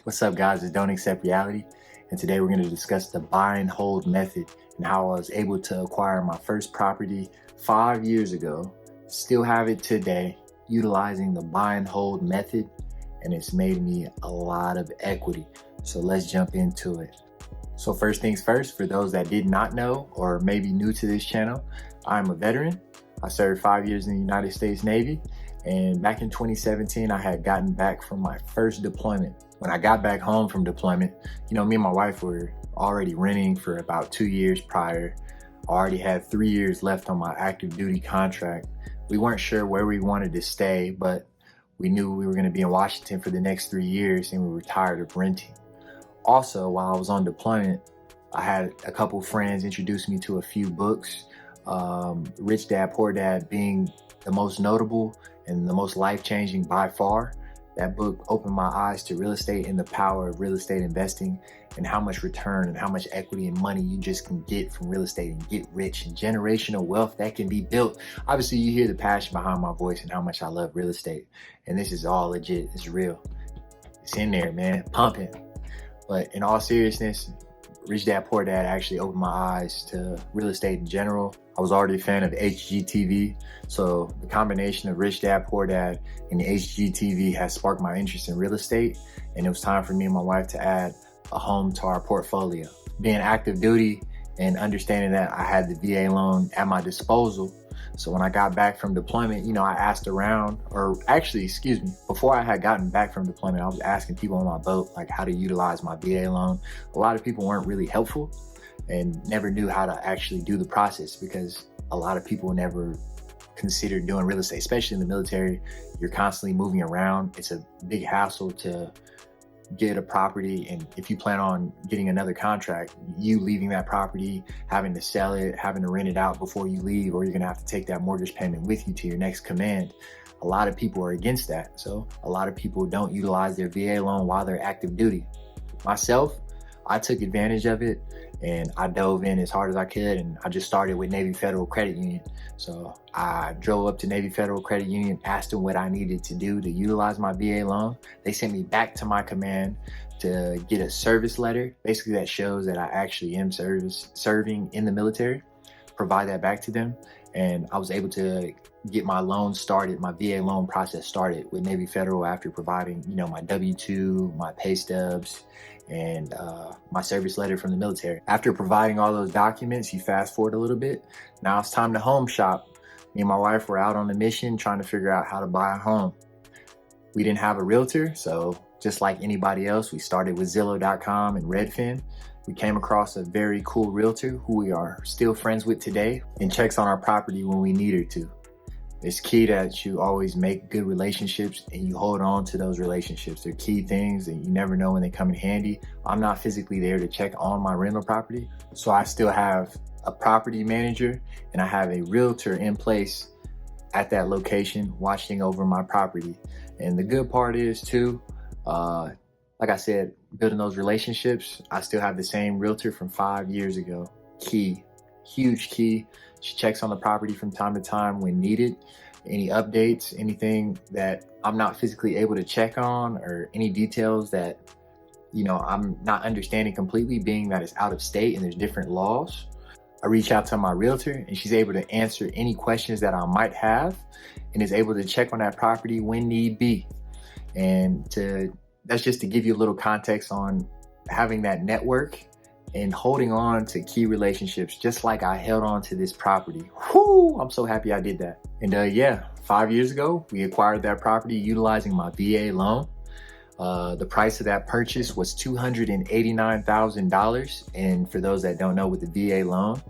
What's up, guys? It's Don't Accept Reality, and today we're going to discuss the buy and hold method and how I was able to acquire my first property 5 years ago, still have it today, utilizing the buy and hold method, and it's made me a lot of equity. So let's jump into it. So first things first, for those that did not know or maybe new to this channel, I'm a veteran. I served 5 years in the United States Navy, and back in 2017, I had gotten back from my first deployment. When I got back home from deployment, me and my wife were already renting for about 2 years prior. I already had 3 years left on my active duty contract. We weren't sure where we wanted to stay, but we knew we were going to be in Washington for the next 3 years, and we were tired of renting. Also, while I was on deployment, I had a couple friends introduce me to a few books, Rich Dad, Poor Dad being the most notable and the most life-changing by far. That book opened my eyes to real estate and the power of real estate investing, and how much return and how much equity and money you just can get from real estate and get rich, and generational wealth that can be built. Obviously, you hear the passion behind my voice and how much I love real estate, and this is all legit. It's real. It's in there, man, pumping. But in all seriousness, Rich Dad, Poor Dad actually opened my eyes to real estate in general. I was already a fan of HGTV, so the combination of Rich Dad, Poor Dad and the HGTV has sparked my interest in real estate, and it was time for me and my wife to add a home to our portfolio. Being active duty and understanding that I had the VA loan at my disposal, so when I got back from deployment, I asked around, or actually, before I had gotten back from deployment, I was asking people on my boat, like, how to utilize my VA loan. A lot of people weren't really helpful and never knew how to actually do the process, because a lot of people never considered doing real estate, especially in the military. You're constantly moving around. It's a big hassle to get a property, and if you plan on getting another contract, you leaving that property, having to sell it, having to rent it out before you leave, or you're gonna have to take that mortgage payment with you to your next command. A lot of people are against that, so a lot of people don't utilize their VA loan while they're active duty. Myself, I took advantage of it, and I dove in as hard as I could, and I just started with Navy Federal Credit Union. So I drove up to Navy Federal Credit Union, asked them what I needed to do to utilize my VA loan. They sent me back to my command to get a service letter, basically that shows that I actually am serving in the military, provide that back to them, and I was able to get my loan started, my VA loan process started with Navy Federal after providing, my W-2, my pay stubs, and my service letter from the military. After providing all those documents, you fast forward a little bit. Now it's time to home shop. Me and my wife were out on a mission trying to figure out how to buy a home. We didn't have a realtor, so just like anybody else, we started with Zillow.com and Redfin. We came across a very cool realtor who we are still friends with today, and checks on our property when we need her to. It's key that you always make good relationships and you hold on to those relationships. They're key things and you never know when they come in handy. I'm not physically there to check on my rental property, so I still have a property manager and I have a realtor in place at that location watching over my property. And the good part is too, like I said, building those relationships. I still have the same realtor from 5 years ago. Key, huge key. She checks on the property from time to time when needed. Any updates, anything that I'm not physically able to check on, or any details that, I'm not understanding completely, being that it's out of state and there's different laws. I reach out to my realtor and she's able to answer any questions that I might have, and is able to check on that property when need be. And that's just to give you a little context on having that network and holding on to key relationships, just like I held on to this property. Whoo, I'm so happy I did that. And 5 years ago, we acquired that property utilizing my VA loan. The price of that purchase was $289,000. And for those that don't know, with the VA loan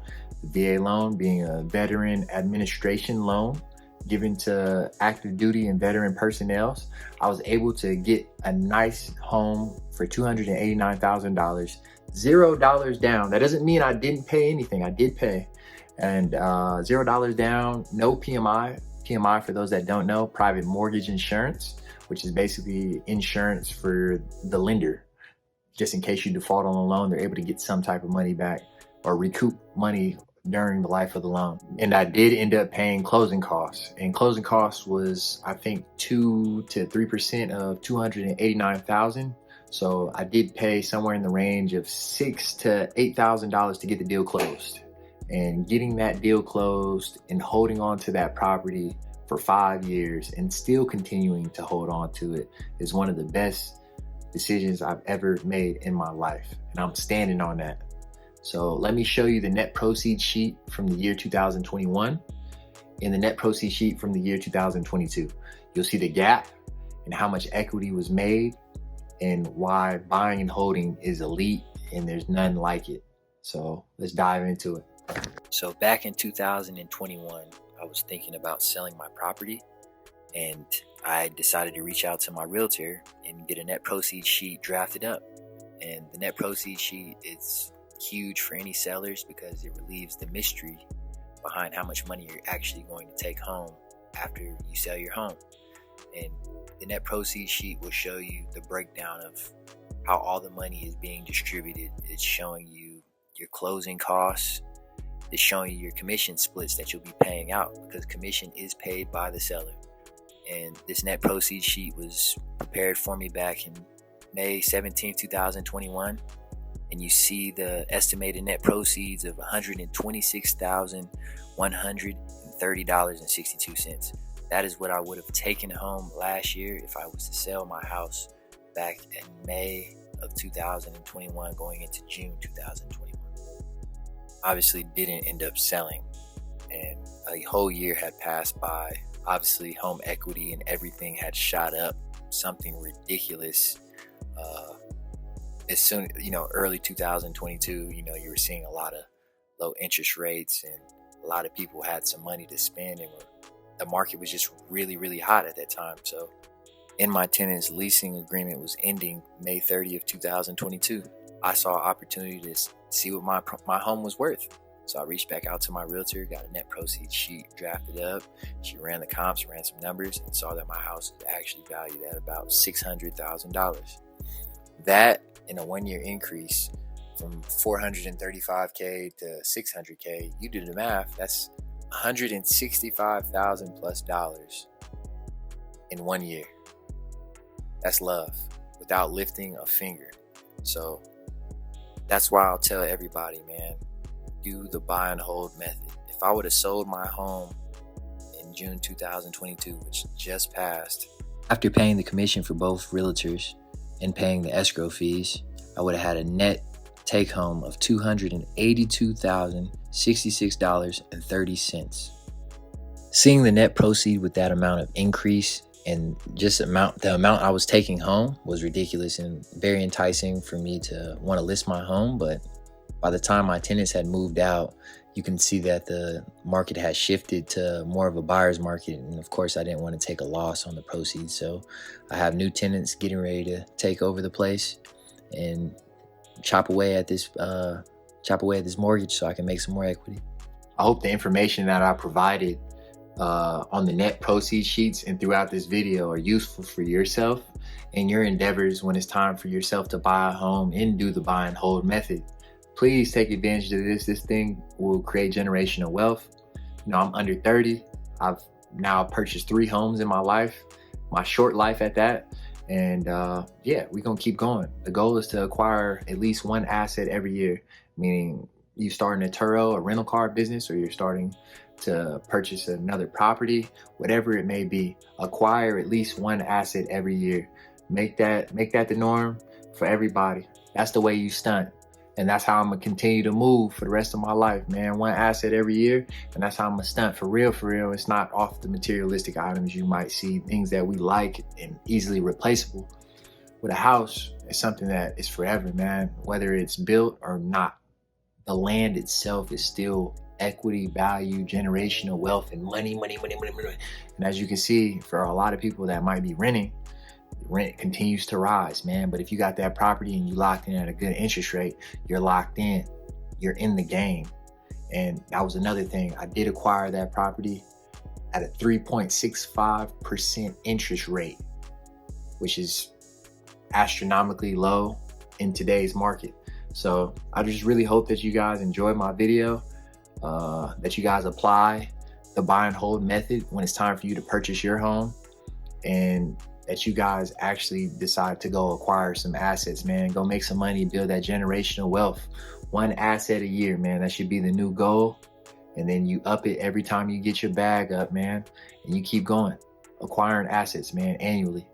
being a veteran administration loan given to active duty and veteran personnel, I was able to get a nice home for $289,000. $0 down. That doesn't mean I didn't pay anything. I did pay. And $0 down, no PMI. PMI, for those that don't know, private mortgage insurance, which is basically insurance for the lender. Just in case you default on a loan, they're able to get some type of money back or recoup money during the life of the loan. And I did end up paying closing costs, and closing costs was, I think, 2 to 3% of $289,000. So I did pay somewhere in the range of $6,000 to $8,000 to get the deal closed. And getting that deal closed and holding on to that property for 5 years and still continuing to hold on to it is one of the best decisions I've ever made in my life. And I'm standing on that. So let me show you the net proceeds sheet from the year 2021 and the net proceeds sheet from the year 2022. You'll see the gap and how much equity was made and why buying and holding is elite and there's none like it. So let's dive into it. So back in 2021, I was thinking about selling my property, and I decided to reach out to my realtor and get a net proceeds sheet drafted up. And the net proceeds sheet is huge for any sellers because it relieves the mystery behind how much money you're actually going to take home after you sell your home. And the net proceeds sheet will show you the breakdown of how all the money is being distributed. It's showing you your closing costs. It's showing you your commission splits that you'll be paying out, because commission is paid by the seller. And this net proceeds sheet was prepared for me back in May 17, 2021. And you see the estimated net proceeds of $126,130.62. That is what I would have taken home last year if I was to sell my house back in May of 2021 going into June 2021. Obviously didn't end up selling, and a whole year had passed by. Obviously home equity and everything had shot up something ridiculous. As soon, early 2022, you were seeing a lot of low interest rates and a lot of people had some money to spend, and the market was just really, really hot at that time. So in my tenant's leasing agreement was ending May 30th, 2022. I saw an opportunity to see what my home was worth. So I reached back out to my realtor, got a net proceeds sheet drafted up. She ran the comps, ran some numbers, and saw that my house was actually valued at about $600,000. That, in a 1 year increase from $435K to $600K, you do the math, that's $165,000 plus in 1 year. That's love without lifting a finger. So that's why I'll tell everybody, man, do the buy and hold method. If I would have sold my home in June 2022, which just passed, after paying the commission for both realtors and paying the escrow fees, I would have had a net take home of $282,066.30. Seeing the net proceed with that amount of increase and just the amount I was taking home was ridiculous and very enticing for me to want to list my home. But by the time my tenants had moved out, you can see that the market has shifted to more of a buyer's market. And of course, I didn't want to take a loss on the proceeds. So I have new tenants getting ready to take over the place and chop away at this mortgage so I can make some more equity. I hope the information that I provided on the net proceeds sheets and throughout this video are useful for yourself and your endeavors when it's time for yourself to buy a home and do the buy and hold method. Please take advantage of this. This thing will create generational wealth. I'm under 30. I've now purchased 3 homes in my life, my short life at that. And yeah, we're gonna keep going. The goal is to acquire at least one asset every year, meaning you starting a Turo, a rental car business, or you're starting to purchase another property, whatever it may be. Acquire at least one asset every year. Make that the norm for everybody. That's the way you stunt. And that's how I'm gonna continue to move for the rest of my life, man. One asset every year, and that's how I'm gonna stunt for real, for real. It's not off the materialistic items you might see, things that we like and easily replaceable. With a house, it's something that is forever, man, whether it's built or not. The land itself is still equity, value, generational wealth, and money. And as you can see, for a lot of people that might be renting, rent continues to rise, man. But if you got that property and you locked in at a good interest rate, you're locked in. You're in the game. And that was another thing. I did acquire that property at a 3.65% interest rate, which is astronomically low in today's market. So I just really hope that you guys enjoyed my video, that you guys apply the buy and hold method when it's time for you to purchase your home. And that you guys actually decide to go acquire some assets, man. Go make some money, build that generational wealth. One asset a year, man. That should be the new goal. And then you up it every time you get your bag up, man. And you keep going, acquiring assets, man, annually.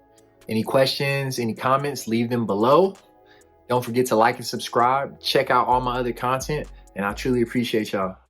Any questions, any comments, leave them below. Don't forget to like and subscribe. Check out all my other content. And I truly appreciate y'all.